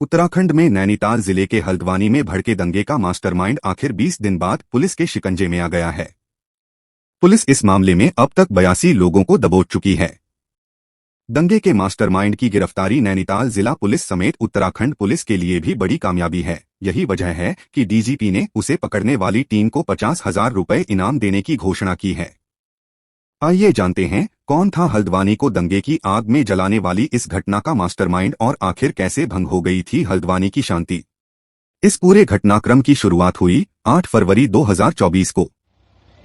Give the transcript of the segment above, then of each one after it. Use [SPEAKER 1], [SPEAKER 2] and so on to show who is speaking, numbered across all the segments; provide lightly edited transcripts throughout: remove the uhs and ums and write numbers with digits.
[SPEAKER 1] उत्तराखंड में नैनीताल जिले के हल्द्वानी में भड़के दंगे का मास्टरमाइंड आखिर 20 दिन बाद पुलिस के शिकंजे में आ गया है। पुलिस इस मामले में अब तक 82 लोगों को दबोच चुकी है। दंगे के मास्टरमाइंड की गिरफ्तारी नैनीताल जिला पुलिस समेत उत्तराखंड पुलिस के लिए भी बड़ी कामयाबी है। यही वजह है कि डीजीपी ने उसे पकड़ने वाली टीम को 50,000 रुपए इनाम देने की घोषणा की है। आइए जानते हैं कौन था हल्द्वानी को दंगे की आग में जलाने वाली इस घटना का मास्टरमाइंड और आखिर कैसे भंग हो गई थी हल्द्वानी की शांति। इस पूरे घटनाक्रम की शुरुआत हुई 8 फरवरी 2024 को।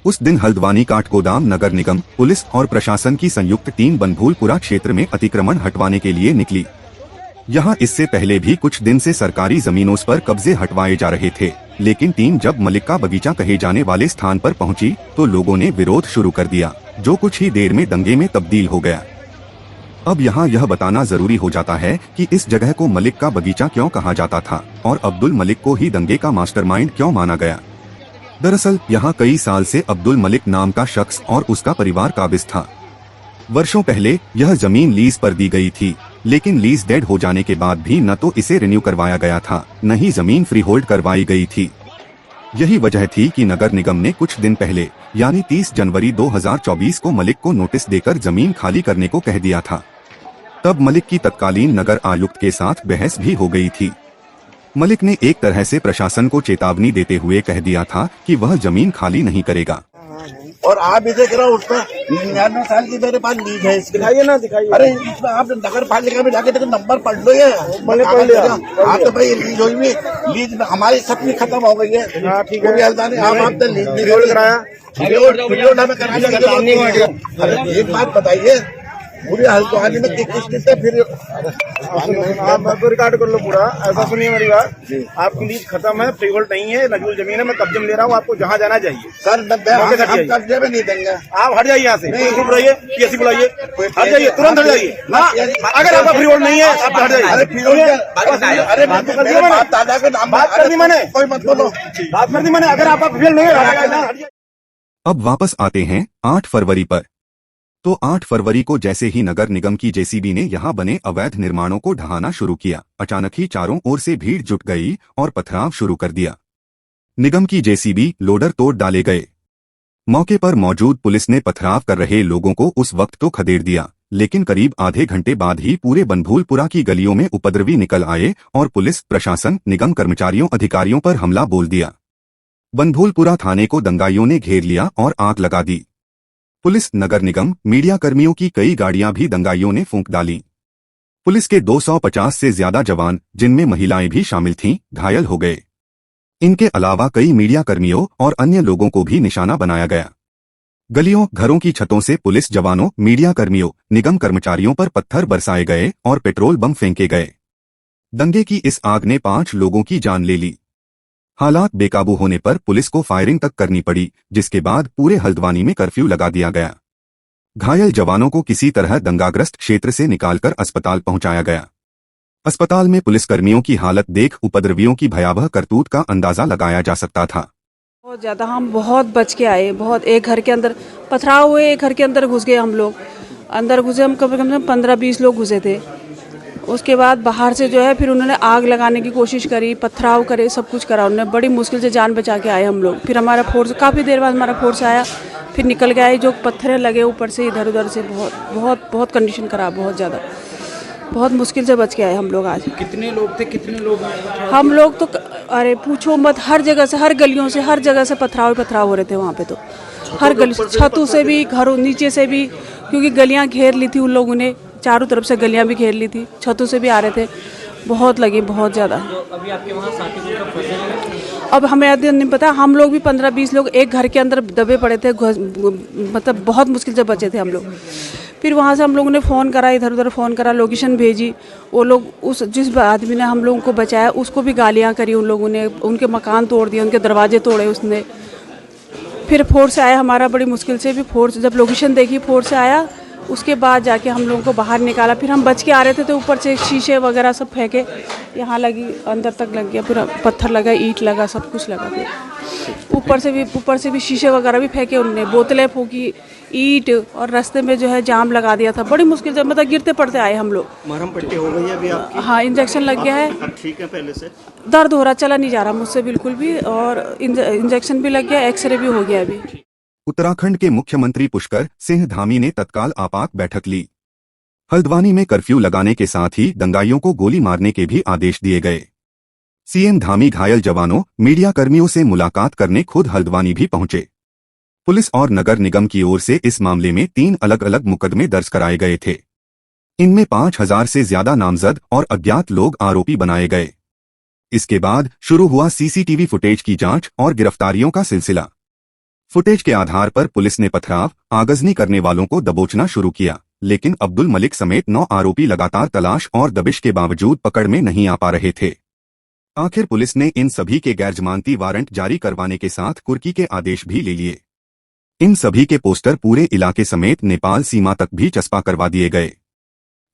[SPEAKER 1] उस दिन हल्द्वानी काठगोदाम नगर निगम पुलिस और प्रशासन की संयुक्त टीम बनभूलपुरा क्षेत्र में अतिक्रमण हटवाने के लिए निकली। यहाँ इससे पहले भी कुछ दिन से सरकारी जमीनों पर कब्जे हटवाए जा रहे थे, लेकिन टीम जब मलिक का बगीचा कहे जाने वाले स्थान पर पहुंची तो लोगों ने विरोध शुरू कर दिया, जो कुछ ही देर में दंगे में तब्दील हो गया। अब यहाँ यह बताना जरूरी हो जाता है कि इस जगह को मलिक का बगीचा क्यों कहा जाता था और अब्दुल मलिक को ही दंगे का मास्टरमाइंड क्यों माना गया। दरअसल यहाँ कई साल से अब्दुल मलिक नाम का शख्स और उसका परिवार काबिज था। वर्षों पहले यह जमीन लीज पर दी गई थी, लेकिन लीज डेड हो जाने के बाद भी न तो इसे रिन्यू करवाया गया था, न ही जमीन फ्री होल्ड करवाई गई थी। यही वजह थी कि नगर निगम ने कुछ दिन पहले यानी 30 जनवरी 2024 को मलिक को नोटिस देकर जमीन खाली करने को कह दिया था। तब मलिक की तत्कालीन नगर आयुक्त के साथ बहस भी हो गई थी। मलिक ने एक तरह से प्रशासन को चेतावनी देते हुए कह दिया था कि वह जमीन खाली नहीं करेगा।
[SPEAKER 2] और आप इसे करो उसका 99 साल की मेरे पास लीज है, दिखाइए ना दिखाइए। अरे इसमें आप नगर पालिका में जाके देखो, नंबर पढ़ लो। ये मैंने पढ़ लिया। आप तो भाई लीज हुई भी, लीज हमारी सबकी खत्म हो गई है। ठीक है, आपने लीज नहीं कराया, एक बात बताइए, पूरे हल्द्वानी में किस से फिर
[SPEAKER 3] आप रिकॉर्ड कर लो पूरा। ऐसा सुनिए मेरी बात, आपकी लीज खत्म है, फ्री होल्ड नहीं है, लगी जमीन है, मैं कब्जे में ले रहा हूँ, आपको जहाँ जाना चाहिए।
[SPEAKER 2] सर हम कब्जे में नहीं देंगे।
[SPEAKER 3] आप हट जाइए यहाँ से, चुप रहिए, पीएससी बुलाइए, हट जाइए, तुरंत हट जाइए। अगर आपका फ्री होल्ड नहीं है आप हट जाइए।
[SPEAKER 2] अरे दादा के नाम
[SPEAKER 3] बात कर दी मैंने,
[SPEAKER 2] कोई मत बोलो,
[SPEAKER 3] बात कर दी मैंने। अगर आपका फ्री होल्ड नहीं है।
[SPEAKER 1] अब वापस आते हैं 8 फरवरी पर। तो 8 फरवरी को जैसे ही नगर निगम की जेसीबी ने यहां बने अवैध निर्माणों को ढहाना शुरू किया, अचानक ही चारों ओर से भीड़ जुट गई और पथराव शुरू कर दिया। निगम की जेसीबी लोडर तोड़ डाले गए। मौके पर मौजूद पुलिस ने पथराव कर रहे लोगों को उस वक्त तो खदेड़ दिया, लेकिन करीब आधे घंटे बाद ही पूरे बनभूलपुरा की गलियों में उपद्रवी निकल आए और पुलिस प्रशासन निगम कर्मचारियों अधिकारियों पर हमला बोल दिया। बनभूलपुरा थाने को दंगाइयों ने घेर लिया और आग लगा दी। पुलिस, नगर निगम, मीडिया कर्मियों की कई गाड़ियां भी दंगाइयों ने फूंक डाली। पुलिस के 250 से ज्यादा जवान, जिनमें महिलाएं भी शामिल थीं, घायल हो गए। इनके अलावा कई मीडिया कर्मियों और अन्य लोगों को भी निशाना बनाया गया। गलियों, घरों की छतों से पुलिस जवानों, मीडिया कर्मियों, निगम कर्मचारियों पर पत्थर बरसाए गए और पेट्रोल बम फेंके गए। दंगे की इस आग ने 5 लोगों की जान ले ली। हालात बेकाबू होने पर पुलिस को फायरिंग तक करनी पड़ी, जिसके बाद पूरे हल्द्वानी में कर्फ्यू लगा दिया गया। घायल जवानों को किसी तरह दंगाग्रस्त क्षेत्र से निकालकर अस्पताल पहुंचाया गया। अस्पताल में पुलिसकर्मियों की हालत देख उपद्रवियों की भयावह करतूत का अंदाजा लगाया जा सकता था।
[SPEAKER 4] बहुत ज्यादा हम बहुत बच के आए, बहुत। एक घर के अंदर पथराव हुए, एक घर के अंदर घुस गए हम लोग। अंदर घुसे हम कम से कम 15-20 लोग घुसे थे। उसके बाद बाहर से जो है फिर उन्होंने आग लगाने की कोशिश करी, पथराव करे, सब कुछ करा उन्होंने। बड़ी मुश्किल से जान बचा के आए हम लोग। फिर हमारा फोर्स काफ़ी देर बाद हमारा फोर्स आया, फिर निकल के आए। जो पत्थरें लगे ऊपर से इधर उधर से, बहुत बहुत बहुत कंडीशन खराब, बहुत ज़्यादा, बहुत मुश्किल से बच के आए हम लोग। आज
[SPEAKER 5] कितने लोग थे, कितने लोग?
[SPEAKER 4] हम लोग तो अरे पूछो मत, हर जगह से, हर गलियों से, हर जगह से पथराव हो रहे थे वहाँ पे। तो हर गली, छतों से भी, घरों नीचे से भी, क्योंकि गलियाँ घेर ली थी उन लोगों ने, चारों तरफ से गलियां भी घेर ली थी, छतों से भी आ रहे थे। बहुत लगे, बहुत ज़्यादा।
[SPEAKER 5] अभी आपके वहाँ साथी का फंसे हैं?
[SPEAKER 4] अब हमें नहीं पता, हम लोग भी 15-20 लोग एक घर के अंदर दबे पड़े थे, मतलब बहुत मुश्किल से बचे थे हम लोग। फिर वहाँ से हम लोगों ने फ़ोन करा, इधर उधर फ़ोन करा, लोकेशन भेजी। वो लोग, उस जिस आदमी ने हम लोगों को बचाया उसको भी गालियाँ करी उन लोगों ने, उनके मकान तोड़ दिए, उनके दरवाजे तोड़े उसने। फिर फोर्स आया हमारा, बड़ी मुश्किल से भी फोर्स, जब लोकेशन देखी फोर्स आया उसके बाद जाके हम लोगों को बाहर निकाला। फिर हम बच के आ रहे थे तो ऊपर से शीशे वगैरह सब फेंके, यहाँ लगी, अंदर तक लग गया, फिर पत्थर लगा, ईंट लगा, सब कुछ लगा। फिर ऊपर से भी शीशे वगैरह भी फेंके उनने, बोतलें फूकी, ईंट, और रास्ते में जो है जाम लगा दिया था। बड़ी मुश्किल से, मतलब गिरते पड़ते आए हम लोग।
[SPEAKER 3] मरहम पट्टी हो गई है अभी आपकी?
[SPEAKER 4] हाँ, इंजेक्शन लग गया है।
[SPEAKER 3] ठीक है पहले से?
[SPEAKER 4] दर्द हो रहा, चला नहीं जा रहा मुझसे बिल्कुल भी, और इंजेक्शन भी लग गया, एक्सरे भी हो गया अभी।
[SPEAKER 1] उत्तराखंड के मुख्यमंत्री पुष्कर सिंह धामी ने तत्काल आपात बैठक ली। हल्द्वानी में कर्फ्यू लगाने के साथ ही दंगाइयों को गोली मारने के भी आदेश दिए गए। सीएम धामी घायल जवानों, मीडिया कर्मियों से मुलाकात करने खुद हल्द्वानी भी पहुंचे। पुलिस और नगर निगम की ओर से इस मामले में 3 अलग अलग मुकदमे दर्ज कराए गए थे। इनमें 5000 से ज्यादा नामजद और अज्ञात लोग आरोपी बनाए गए। इसके बाद शुरू हुआ सीसीटीवी फुटेज की जांच और गिरफ्तारियों का सिलसिला। फुटेज के आधार पर पुलिस ने पथराव, आगजनी करने वालों को दबोचना शुरू किया, लेकिन अब्दुल मलिक समेत 9 आरोपी लगातार तलाश और दबिश के बावजूद पकड़ में नहीं आ पा रहे थे। आखिर पुलिस ने इन सभी के गैरजमानती वारंट जारी करवाने के साथ कुर्की के आदेश भी ले लिए। इन सभी के पोस्टर पूरे इलाके समेत नेपाल सीमा तक भी चस्पा करवा दिए गए।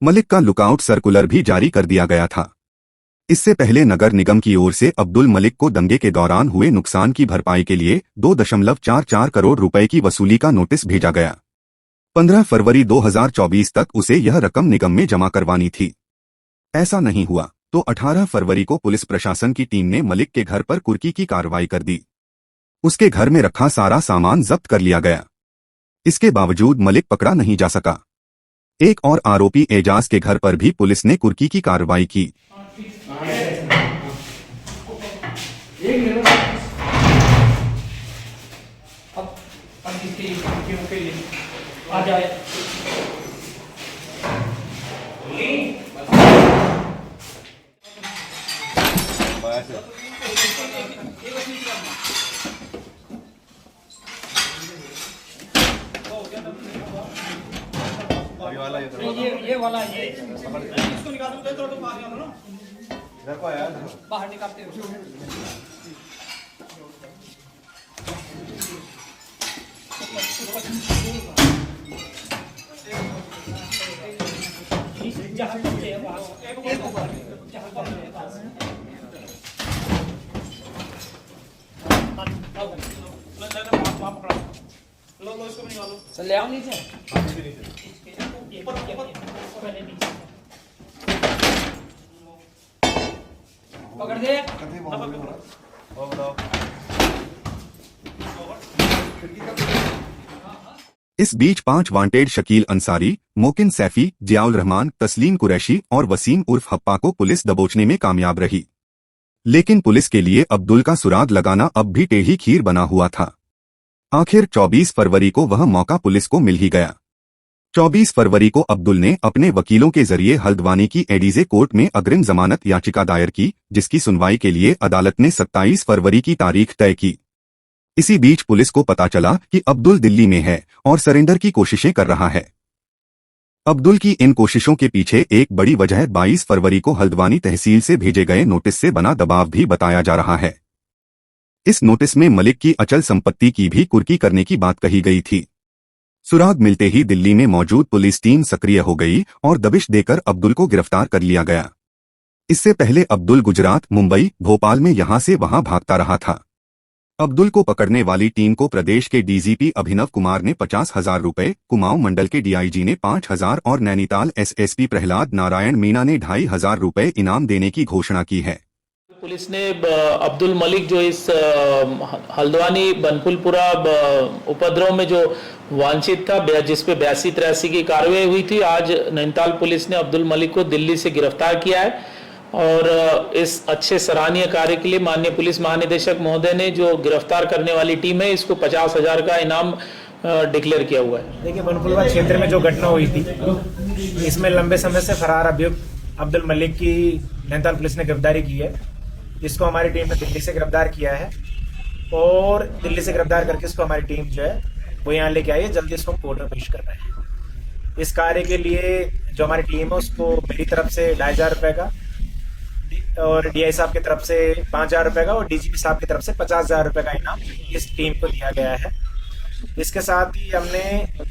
[SPEAKER 1] मलिक का लुकआउट सर्कुलर भी जारी कर दिया गया था। इससे पहले नगर निगम की ओर से अब्दुल मलिक को दंगे के दौरान हुए नुकसान की भरपाई के लिए 2.44 करोड़ रुपए की वसूली का नोटिस भेजा गया। 15 फरवरी 2024 तक उसे यह रकम निगम में जमा करवानी थी। ऐसा नहीं हुआ तो 18 फरवरी को पुलिस प्रशासन की टीम ने मलिक के घर पर कुर्की की कार्रवाई कर दी। उसके घर में रखा सारा सामान जब्त कर लिया गया। इसके बावजूद मलिक पकड़ा नहीं जा सका। एक और आरोपी एजाज के घर पर भी पुलिस ने कुर्की की कार्रवाई की।
[SPEAKER 5] आ जाए। ये वाला ये इसको निकाल दो तो बाहर निकालो ना, इधर को आया बाहर निकालते हो। ले आओ नीचे, पकड़ दे।
[SPEAKER 1] इस बीच 5 वांटेड शकील अंसारी, मोकिन सैफी, जियाउल रहमान, तस्लीम कुरैशी और वसीम उर्फ हप्पा को पुलिस दबोचने में कामयाब रही। लेकिन पुलिस के लिए अब्दुल का सुराग लगाना अब भी टेढ़ी खीर बना हुआ था। आखिर 24 फरवरी को वह मौका पुलिस को मिल ही गया। 24 फरवरी को अब्दुल ने अपने वकीलों के जरिए हल्द्वानी की एडीजे कोर्ट में अग्रिम जमानत याचिका दायर की, जिसकी सुनवाई के लिए अदालत ने 27 फरवरी की तारीख तय की। इसी बीच पुलिस को पता चला कि अब्दुल दिल्ली में है और सरेंडर की कोशिशें कर रहा है। अब्दुल की इन कोशिशों के पीछे एक बड़ी वजह 22 फरवरी को हल्द्वानी तहसील से भेजे गए नोटिस से बना दबाव भी बताया जा रहा है। इस नोटिस में मलिक की अचल संपत्ति की भी कुर्की करने की बात कही गई थी। सुराग मिलते ही दिल्ली में मौजूद पुलिस टीम सक्रिय हो गई और दबिश देकर अब्दुल को गिरफ्तार कर लिया गया। इससे पहले अब्दुल गुजरात, मुंबई, भोपाल में यहां से वहां भागता रहा था। अब्दुल को पकड़ने वाली टीम को प्रदेश के डीजीपी अभिनव कुमार ने 50,000 रुपए, कुमाऊं मंडल के डीआईजी ने 5,000 और नैनीताल एसएसपी प्रहलाद नारायण मीणा ने 2,500 रुपए इनाम देने की घोषणा की है।
[SPEAKER 6] पुलिस ने अब्दुल मलिक जो इस हल्द्वानी बनपुलपुरा उपद्रव में जो वांछित था, जिसपे 82-83 की कार्रवाई हुई थी, आज नैनीताल पुलिस ने अब्दुल मलिक को दिल्ली से गिरफ्तार किया है। और इस अच्छे सराहनीय कार्य के लिए माननीय पुलिस महानिदेशक महोदय ने जो गिरफ्तार करने वाली टीम है, इसको 50,000 का इनाम डिक्लेयर किया हुआ है।
[SPEAKER 3] देखिए, बनपुलवा क्षेत्र में जो घटना हुई थी, इसमें लंबे समय से फरार अभियुक्त अब्दुल मलिक की नैनीताल पुलिस ने गिरफ्तारी की है, जिसको हमारी टीम ने दिल्ली से गिरफ्तार किया है। और दिल्ली से गिरफ्तार करके इसको हमारी टीम जो है वो यहाँ लेके आई है। जल्दी इसको कोर्ट में पेश कर रहे हैं। इस कार्य के लिए जो हमारी टीम है, उसको मेरी तरफ से 2,500 रुपए का और डीआई साहब की तरफ से 5,000 रुपए का और डीजीपी साहब की तरफ से 50,000 रुपए का इनाम इस टीम को दिया गया है। इसके साथ ही हमने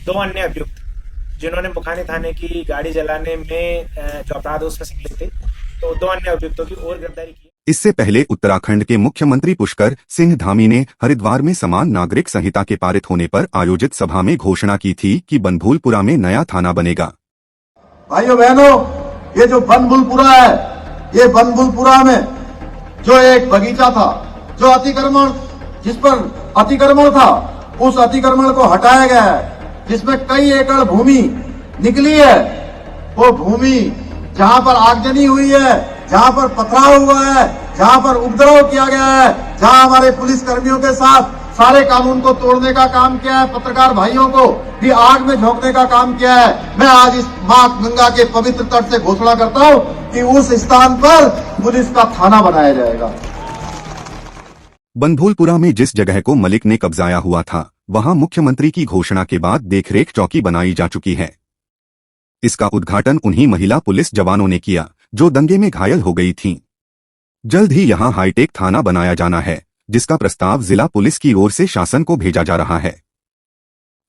[SPEAKER 3] 2 अन्य अभियुक्त जिन्होंने मुखानी थाने की गाड़ी जलाने में जो अपराध उसमें संलिप्त थे, तो 2 अन्य अभियुक्तों की और गिरफ्तारी की।
[SPEAKER 1] इससे पहले उत्तराखंड के मुख्यमंत्री पुष्कर सिंह धामी ने हरिद्वार में समान नागरिक संहिता के पारित होने पर आयोजित सभा में घोषणा की थी कि बनभूलपुरा में नया थाना बनेगा।
[SPEAKER 7] भाइयों बहनों, ये जो बनभूलपुरा है, ये बनभूलपुरा में जो एक बगीचा था, जो अतिक्रमण, जिस पर अतिक्रमण था, उस अतिक्रमण को हटाया गया है, जिसमें कई एकड़ भूमि निकली है। वो भूमि जहां पर आगजनी हुई है, जहां पर पथराव हुआ है, जहां पर उपद्रव किया गया है, जहां हमारे पुलिस कर्मियों के साथ सारे कानून को तोड़ने का काम किया है, पत्रकार भाइयों को भी आग में झोंकने का काम किया है, मैं आज इस मां गंगा के पवित्र तट से घोषणा करता हूं कि उस स्थान पर पुलिस का थाना बनाया जाएगा।
[SPEAKER 1] बनभूलपुरा में जिस जगह को मलिक ने कब्जाया हुआ था, वहां मुख्यमंत्री की घोषणा के बाद देखरेख चौकी बनाई जा चुकी है। इसका उद्घाटन उन्हीं महिला पुलिस जवानों ने किया जो दंगे में घायल हो गई थीं। जल्द ही यहां हाईटेक थाना बनाया जाना है, जिसका प्रस्ताव जिला पुलिस की ओर से शासन को भेजा जा रहा है।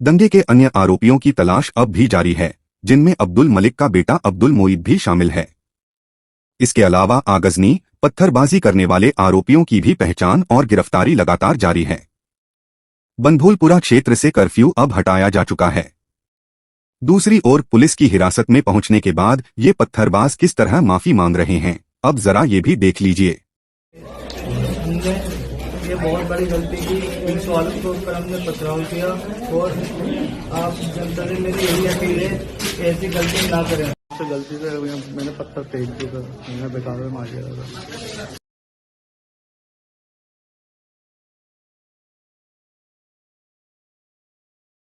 [SPEAKER 1] दंगे के अन्य आरोपियों की तलाश अब भी जारी है, जिनमें अब्दुल मलिक का बेटा अब्दुल मोईद भी शामिल है। इसके अलावा आगजनी, पत्थरबाजी करने वाले आरोपियों की भी पहचान और गिरफ्तारी लगातार जारी है। बनभूलपुरा क्षेत्र से कर्फ्यू अब हटाया जा चुका है। दूसरी ओर पुलिस की हिरासत में पहुंचने के बाद ये पत्थरबाज किस तरह माफी मांग रहे हैं, अब जरा ये भी देख लीजिए।
[SPEAKER 8] ये बहुत बड़ी गलती की, पुलिस वालों के ऊपर हमने पथराव किया और आप जनता से मेरी यही अपील है कि ऐसी गलती ना करें। गलती से मैंने पत्थर फेंक दिया था, मैंने बेकार में मार दिया था।